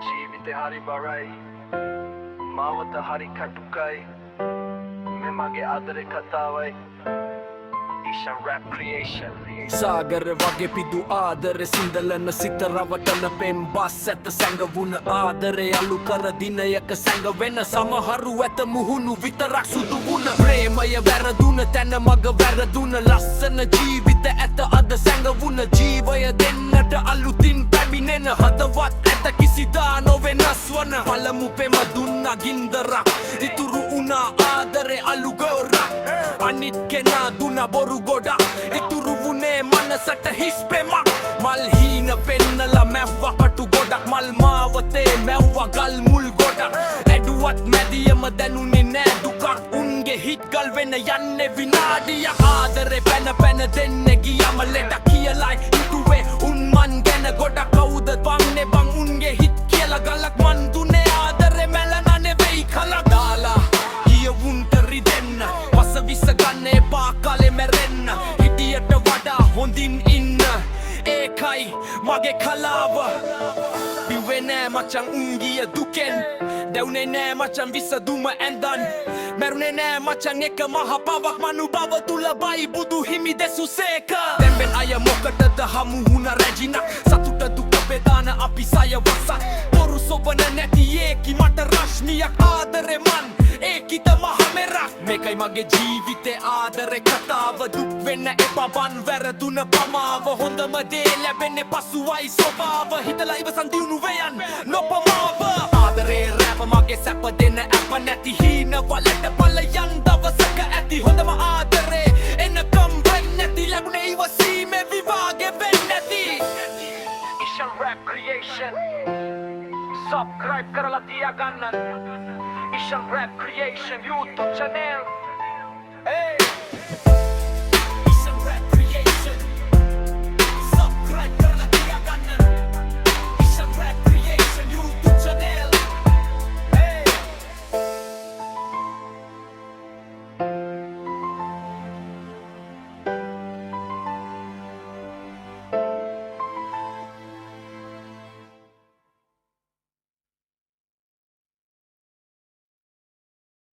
ජීවිතේ හරි බරයි මාවත හරි කටුකයි මේ මගේ ආදරේ කතාවයි Ishan Rap Creation සාගර වගේ පිදු ආදරේ සිඳලන සිත රවටන පෙම් බස් ඇත සැඟවුණ ආදරේ අලු කර දිනයක සැඟවෙන සමහරු ඇත මුහුණු විතරක් සුදු වුණ ප්‍රේමය වැරදුන තැන මග වැරදුන ලස්සන ජීවිත ඇත අද සැඟවුණ ජීවය දෙන්නට අලුතින් පැමිණෙන හදවත් ඇත කිසිදා නොවෙනස් වන පළමු පෙම දුන්නා ගින්දරක් ඉතුරු වුණා ආදරේ අලු ගොරක් අනිත් කෙනා දුන්නා බොරු ගොඩක් ඉතුරු වුණේ මනසට හිස් පෙමක් මල් හීන පෙන්නලා මැව්වා කටු ගොඩක් මල් මාවතේ මැව්වා ගල් මුල් ගොඩක් ඇඩුවත් මැදියම දැනුනේ නෑ දුකක් උන්ගේ හිත් ගල් වෙන යන්නේ විනාඩියක් ආදරේ පැන පැන දෙන්නේ ගියම ලෙඩ කියලයි ඉතුවේ උන් මන් ගැන ගොඩක් කවුද බන්නේ බං උන්ගේ හිත් කියලා ගලක් මන් දුන්නේ ආදරේ මැලනා නෙවෙයි කලක් දාලා ගිය උන්ට රිදෙන්න වස විස ගන්න එපා කලේ මැරෙන්න හිටියට වඩා හොඳින් ඉන්න ඒකයි මගේ කලාව බිව්වේ නෑ මචං උන්ගිය දුකෙන් දැවුනේ නෑ මචං විසදුම ඇඳන් මැරුණේ නෑ මචං එක මහ බවක් මනු බව තුල බයි බුදු හිමි දෙසු සේක දැම්බෙන් අය මොකටද හමු වුණ රැජිනක් සතුට දුක බෙදාන අපි සය වසක් පොරු සොබන නැති ඒකි මට රශ්මියක් ආදරේ මන් ඒකිත මහ මෙරක් මේකයි මගේ ජීවිතේ ආදරේ කතාව දුක් වෙන්න එපා බන් වැරදුන පමාව හොඳම දේ ලැබෙන්නේ පසුවයි ස්වභාව හිතලා ඉවසන් දියුණු වේයන් නොපමාව ආදරේ රැප මගේ සැප දෙන අප නැති හීන වලට බලයන් දවසක ඇති හොඳම ආදරේ එනකම් වෙන්නේ නැති ලැබුණේ ඉවසීමේ විවාගේ වෙන්නේ නැති Ishan Rap Creation Subscribe කරලා තියාගන්න Ishan Rap Creation YouTube channel